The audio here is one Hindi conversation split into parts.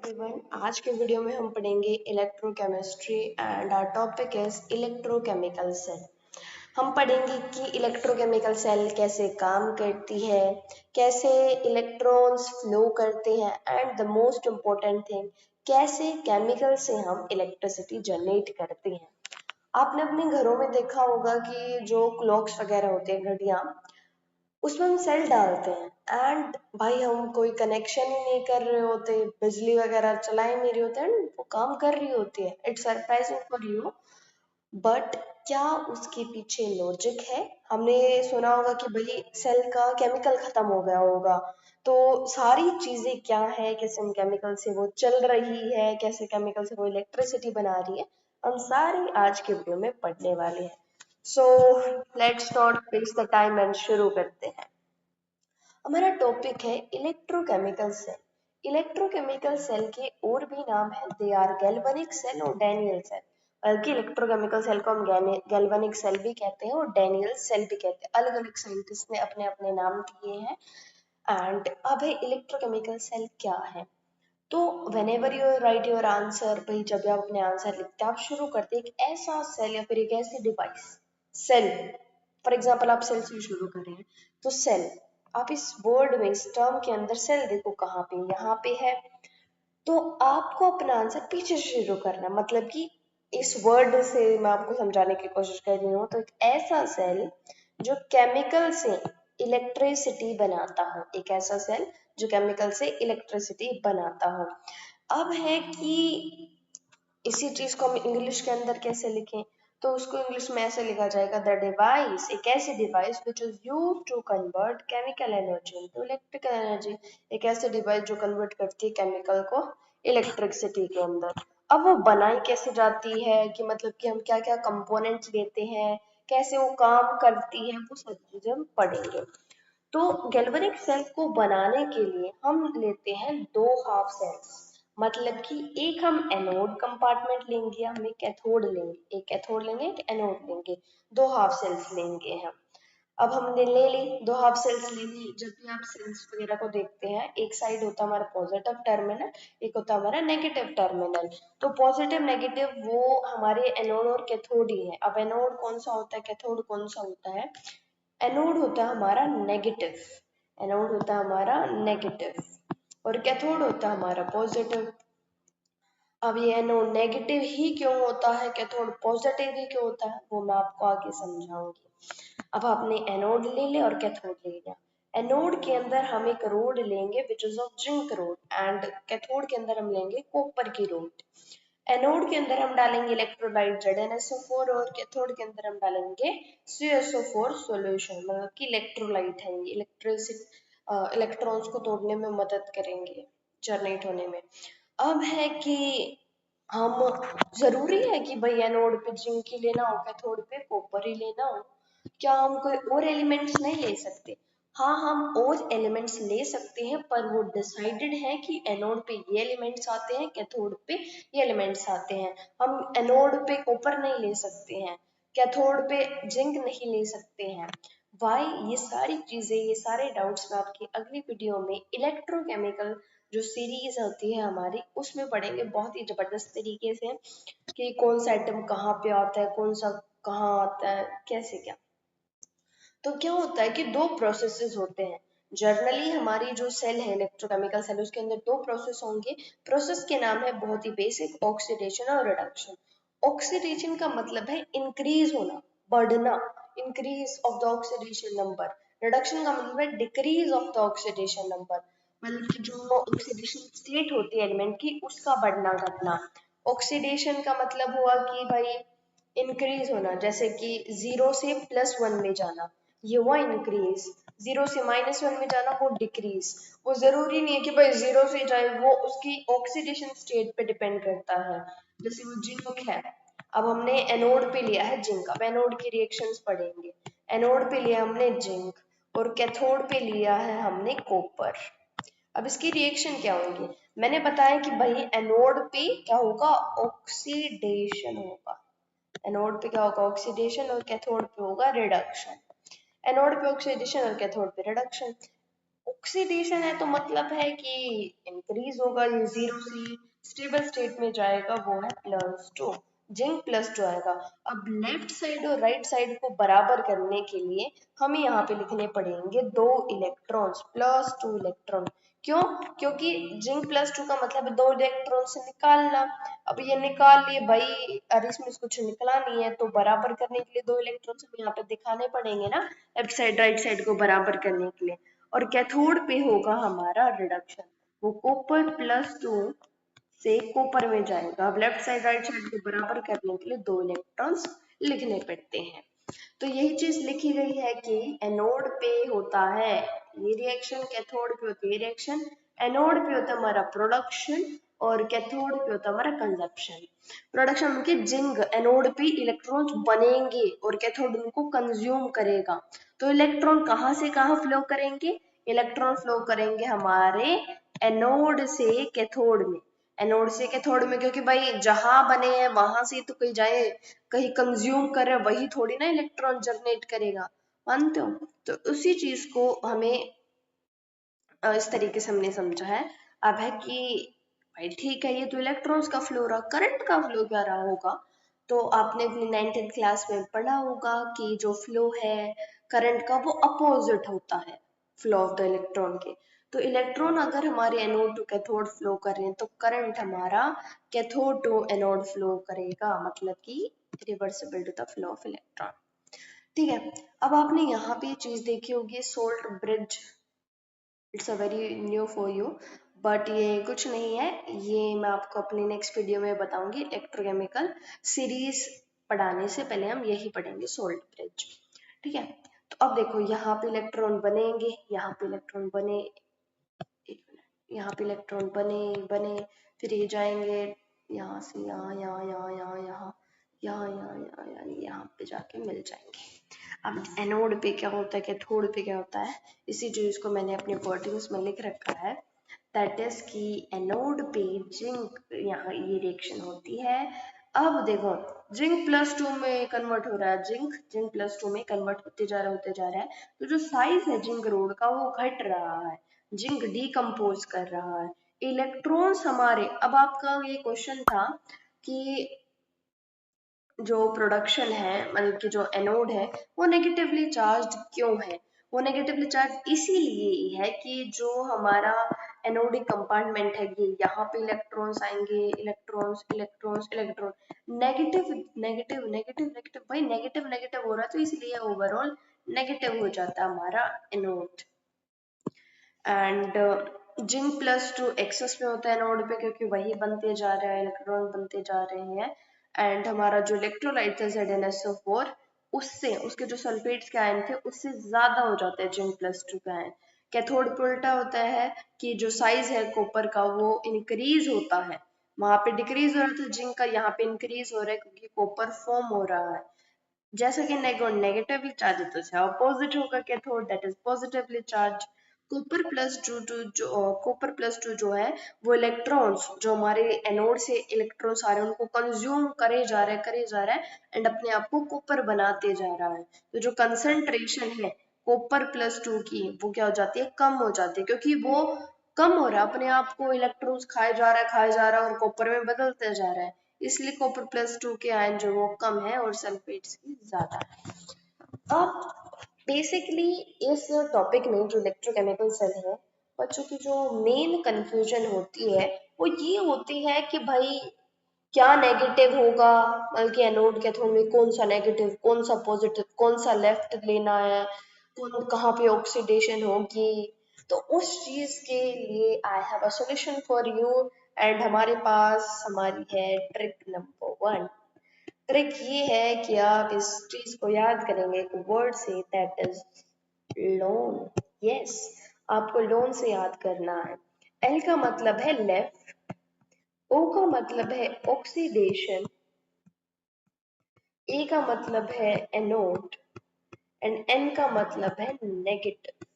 एवरीवन, आज के वीडियो में हम पढ़ेंगे electrochemistry and our topic is electrochemical cell. हम पढ़ेंगे कि इलेक्ट्रोकेमिकल सेल कैसे काम करती है, कैसे इलेक्ट्रॉन्स फ्लो करते हैं and the most important thing, कैसे केमिकल से हम इलेक्ट्रिसिटी जनरेट करते हैं। आपने अपने घरों में देखा होगा कि जो क्लॉक्स वगैरह होते हैं, घड़ियाँ, उसमें हम सेल डालते हैं एंड भाई हम कोई कनेक्शन ही नहीं कर रहे होते, बिजली वगैरह चला ही नहीं रहे होते एंड वो काम कर रही होती है। It's surprising for you, but क्या उसके पीछे लॉजिक है? हमने सुना होगा कि भाई सेल का केमिकल खत्म हो गया होगा, तो सारी चीजें क्या है, कैसे हम केमिकल से वो चल रही है, कैसे केमिकल से वो इलेक्ट्रिसिटी बना रही है, हम सारी आज के वीडियो में पढ़ने वाले हैं। So let's not waste the time and शुरू करते हैं। हमारा टॉपिक है इलेक्ट्रोकेमिकल सेल। इलेक्ट्रोकेमिकल सेल के और भी नाम है, दे आर गैल्वेनिक सेल और डैनियल सेल। बल्कि इलेक्ट्रोकेमिकल सेल को हम गैल्वेनिक सेल भी कहते हैं और डैनियल सेल भी कहते हैं। अलग अलग साइंटिस्ट ने अपने अपने नाम दिए हैं। एंड अब है इलेक्ट्रोकेमिकल सेल क्या है। तो whenever you right your answer, भाई जब आप अपने आंसर लिखते हैं, आप शुरू करते हैं एक ऐसा सेल या फिर एक ऐसी डिवाइस, सेल। फॉर एग्जाम्पल आप सेल से शुरू कर रहे हैं, तो सेल, आप इस वर्ड में, इस टर्म के अंदर सेल देखो कहाँ पे, यहाँ पे है। तो आपको अपना आंसर पीछे से शुरू करना, मतलब कि इस वर्ड से मैं आपको समझाने की कोशिश कर रही हूँ। तो एक ऐसा सेल जो केमिकल से इलेक्ट्रिसिटी बनाता हो, एक ऐसा सेल जो केमिकल से इलेक्ट्रिसिटी बनाता हो। अब है कि इसी चीज को हम इंग्लिश के अंदर कैसे लिखें, तो उसको इंग्लिश में ऐसे लिखा जाएगा, द डिवाइस, एक ऐसी device which is used to convert chemical energy into electrical energy. एक ऐसी डिवाइस जो कन्वर्ट करती है केमिकल को इलेक्ट्रिसिटी के अंदर। अब वो बनाई कैसे जाती है, कि मतलब कि हम क्या क्या कंपोनेंट्स लेते हैं, कैसे वो काम करती है, वो सब चीजें हम पढ़ेंगे। तो गैल्वेनिक सेल को बनाने के लिए हम लेते हैं दो हाफ सेल्स, मतलब कि एक हम एनोड कंपार्टमेंट लेंगे, हम एक कैथोड लेंगे, एक कैथोड लेंगे, एक एनोड लेंगे, दो हाफ सेल्स लेंगे हम। अब हमने ले ली दो हाफ सेल्स ले ली। जब भी आप सेल्स वगैरह को देखते हैं, एक साइड होता है हमारा पॉजिटिव टर्मिनल, एक होता है हमारा नेगेटिव टर्मिनल। तो पॉजिटिव नेगेटिव वो हमारे एनोड और कैथोड ही है। अब एनोड कौन सा होता है, कैथोड कौन सा होता है? एनोड होता है हमारा नेगेटिव, एनोड होता है हमारा नेगेटिव और कैथोड होता है हमारा पॉजिटिव। अब ये एनोड नेगेटिव ही क्यों होता है, कैथोड पॉजिटिव ही क्यों होता है, वो मैं आपको आगे समझाऊंगी। अब आपने एनोड ले लिया और कैथोड ले लिया। एनोड के अंदर हम एक रोड लेंगे which is of zinc road, and cathode के अंदर हम लेंगे कॉपर की रोड। एनोड के अंदर हम डालेंगे इलेक्ट्रोलाइट ZnSO4 और कैथोड के अंदर हम डालेंगे CSO4 सॉल्यूशन, मतलब कि इलेक्ट्रोलाइट है, इलेक्ट्रॉन्स को तोड़ने में मदद करेंगे, जनरेट होने में। अब है कि हम, जरूरी है कि भाई एनोड पे जिंक ही लेना हो, कैथोड पे कॉपर ही लेना हो? क्या हम कोई और एलिमेंट्स नहीं ले सकते? हाँ, हम और एलिमेंट्स ले सकते हैं, पर वो डिसाइडेड है कि एनोड पे ये एलिमेंट्स आते हैं, कैथोड पे ये एलिमेंट्स आते हैं। हम एनोड पे कॉपर नहीं ले सकते हैं, कैथोड पे जिंक नहीं ले सकते हैं। वाई? ये सारी चीजें, ये सारे डाउट्स मैं आपकी अगली वीडियो में इलेक्ट्रोकेमिकल जो सीरीज होती है हमारी, उसमें पढ़ेंगे बहुत ही जबरदस्त तरीके से, कि कौन सा एटम कहाँ पे आता है, कौन सा कहाँ आता है, कैसे क्या। तो क्या होता है कि दो प्रोसेसेस होते हैं। जर्नली हमारी जो सेल है, इलेक्ट्रोकेमिकल सेल, उसके अंदर दो प्रोसेस होंगे। प्रोसेस के नाम है बहुत ही बेसिक, ऑक्सीडेशन और रिडक्शन। ऑक्सीडेशन का मतलब है इंक्रीज होना, बढ़ना, increase of the oxidation number. Reduction का मतलब है decrease of the oxidation number, मतलब कि जो ऑक्सीडेशन स्टेट होती है एलिमेंट की, उसका बढ़ना घटना। ऑक्सीडेशन का मतलब हुआ कि भाई इंक्रीज होना, जैसे कि 0 से +1 में जाना, ये हुआ इंक्रीज। 0 से -1 में जाना, वो डिक्रीज। वो जरूरी नहीं है कि भाई 0 से जाए, वो उसकी ऑक्सीडेशन स्टेट पे डिपेंड करता है। जैसे वो जिंक है, अब हमने एनोड पे लिया है जिंक, अब एनोड की रिएक्शंस पढ़ेंगे। एनोड पे लिया हमने जिंक और कैथोड पे लिया है हमने कॉपर। अब इसकी रिएक्शन क्या होंगी? मैंने बताया कि भाई एनोड पे क्या होगा, ऑक्सीडेशन होगा। एनोड पे क्या होगा, ऑक्सीडेशन, और कैथोड पे होगा रिडक्शन। एनोड पे ऑक्सीडेशन और कैथोड पे रिडक्शन। ऑक्सीडेशन है तो मतलब है कि इंक्रीज होगा, ये जीरो से स्टेबल स्टेट में जाएगा, वो है +2, जिंक +2 आएगा। अब लेफ्ट साइड और राइट साइड को बराबर करने के लिए हमें यहाँ पे लिखने पड़ेंगे 2 इलेक्ट्रॉन्स, +2 इलेक्ट्रॉन। क्यों? क्योंकि जिंक +2 का मतलब है 2 इलेक्ट्रॉन से निकालना। अब ये निकाल लिए भाई, अरे इसमें कुछ निकला नहीं है, तो बराबर करने के लिए 2 इलेक्ट्रॉन्स हमें यहाँ पे दिखाने पड़ेंगे ना, लेफ्ट साइड राइट साइड को बराबर करने के लिए। और कैथोड पे होगा हमारा रिडक्शन, वो कॉपर +2 से कॉपर में जाएगा। अब लेफ्ट साइड राइट साइड को बराबर करने के लिए 2 इलेक्ट्रॉन्स लिखने पड़ते हैं। तो यही चीज लिखी गई है कि एनोड पे होता है ये रिएक्शन, कैथोड पे होती है रिएक्शन, एनोड पे होता है हमारा प्रोडक्शन और कैथोड पे होता है हमारा कंजप्शन। प्रोडक्शन मतलब जिंक एनोड पे इलेक्ट्रॉन्स बनेंगे और कैथोड उनको कंज्यूम करेगा। तो इलेक्ट्रॉन कहाँ से कहाँ फ्लो करेंगे? इलेक्ट्रॉन फ्लो करेंगे हमारे एनोड से कैथोड में, एनोड से कैथोड में, क्योंकि भाई जहां बने हैं वहां से तो कहीं जाए, कहीं कंज्यूम कर रहे वही थोड़ी ना इलेक्ट्रॉन जनरेट करेगा, मानते हो? तो उसी चीज को हमें इस तरीके से हमने समझा है। अब है कि भाई ठीक है, ये तो इलेक्ट्रॉन्स का फ्लो रहा, करंट का फ्लो क्या रहा होगा? तो आपने अपनी 9th क्लास में पढ़ा होगा कि जो फ्लो है करंट का वो अपोजिट होता है फ्लो ऑफ द इलेक्ट्रॉन के। तो इलेक्ट्रॉन अगर हमारे एनोड टू कैथोड फ्लो कर रहे हैं तो करंट हमारा कैथोड टू एनोड फ्लो करेगा, मतलब कि reversible to the flow of electron. ठीक है, अब आपने यहाँ पे चीज देखी होगी salt bridge, it's a very new for you, but ये कुछ नहीं है, ये मैं आपको अपनी नेक्स्ट वीडियो में बताऊंगी। इलेक्ट्रोकेमिकल सीरीज पढ़ाने से पहले हम यही पढ़ेंगे सोल्ट ब्रिज। ठीक है, तो अब देखो यहाँ पे इलेक्ट्रॉन बनेंगे, यहाँ पे इलेक्ट्रॉन बने, एक मिनट, यहाँ पे इलेक्ट्रॉन बने बने, फिर ये जाएंगे यहाँ से यहाँ यहाँ यहाँ यहाँ यहाँ यहाँ यहाँ यहाँ यानी यहाँ पे जाके मिल जाएंगे। अब एनोड पे क्या होता है, कैथोड पे क्या होता है, इसी चीज को मैंने अपने वर्डिंग्स में लिख रखा है। दैट इज कि एनोड पे जिंक, यहाँ ये रिएक्शन होती है। अब देखो जिंक +2 में कन्वर्ट हो रहा है, जिंक +2 में कन्वर्ट होते जा रहा है होते जा रहा है, तो जो साइज है जिंक रोड का वो घट रहा है, जिंक डीकम्पोज कर रहा है। इलेक्ट्रॉन्स हमारे, अब आपका ये क्वेश्चन था कि जो प्रोडक्शन है मतलब कि जो एनोड है वो नेगेटिवली चार्ज क्यों है? वो नेगेटिवली चार्ज इसीलिए है कि जो हमारा एनोडिक कंपार्टमेंट है ये यहाँ पे इलेक्ट्रॉन्स आएंगे, electrons electrons electron, negative negative negative negative, भाई नेगेटिव नेगेटिव हो रहा है तो इसलिए ओवरऑल नेगेटिव हो जाता है हमारा एनोड। एंड जिंक +2 एक्सेस में होता है नोड पे क्योंकि वही बनते जा रहा है, इलेक्ट्रॉन बनते जा रहे हैं। एंड हमारा जो इलेक्ट्रोलाइट है ZnSO4, उससे उसके जो सल्फेट्स के आयन थे उससे ज्यादा हो जाता है जिंक +2 का आयन। कैथोड पे उल्टा होता है कि जो साइज है कॉपर का वो इंक्रीज होता है, वहां पे डिक्रीज हो रहा था जिंक का, यहाँ पे इंक्रीज हो रहा है क्योंकि कॉपर फॉर्म हो रहा है। जैसा कि नेगेटिवली चार्ज होता है अपोजिट होगा cathode, that is positively charge. Copper plus two जो है वो इलेक्ट्रॉन्स जो हमारे एनोड से इलेक्ट्रॉन्स आ रहे हैं उनको कंज्यूम करे जा रहा है एंड अपने आप को कॉपर बनाते जा रहा है। तो जो कंसंट्रेशन है कॉपर +2 की वो क्या हो जाती है, कम हो जाती है, क्योंकि वो कम हो रहा है, अपने आप को इलेक्ट्रॉन्स खाए जा रहा है और कॉपर में बदलते जा रहा है, इसलिए कॉपर +2 के आयन जो वो कम है और सल्फेट्स की ज्यादा है। अब बेसिकली इस टॉपिक में जो इलेक्ट्रोकेमिकल सेल है, बच्चों की जो मेन कंफ्यूजन होती है वो ये होती है कि भाई क्या नेगेटिव होगा, बल्कि एनोड कैथोड में कौन सा नेगेटिव कौन सा पॉजिटिव कौन सा लेफ्ट लेना है, कौन कहाँ पे ऑक्सीडेशन होगी। तो उस चीज के लिए I have a solution for you, and हमारे पास हमारी है ट्रिक नंबर 1। ट्रिक ये है कि आप इस चीज को याद करेंगे एक वर्ड से, दैट इज लोन। यस, आपको लोन से याद करना है। एल का मतलब है लेफ्ट, ओ का मतलब है ऑक्सीडेशन, ए का मतलब है एनोड एंड एन का मतलब है नेगेटिव।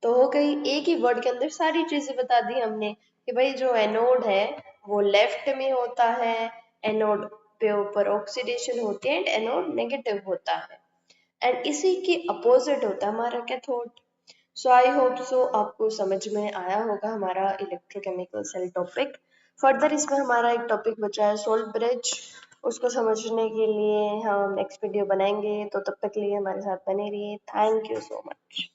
तो हो गई, एक ही वर्ड के अंदर सारी चीजें बता दी हमने कि भाई जो एनोड है वो लेफ्ट में होता है, एनोड पे ऊपर ऑक्सीडेशन होती है एंड एनोड नेगेटिव होता है, एंड इसी के अपोजिट होता है हमारा cathode. So I hope so आपको समझ में आया होगा हमारा इलेक्ट्रोकेमिकल सेल टॉपिक। फर्दर इसमें हमारा एक टॉपिक बचा है सोल्ट ब्रिज। उसको समझने के लिए हम नेक्स्ट वीडियो बनाएंगे, तो तब तक के लिए हमारे साथ बने रहिए। Thank you so much.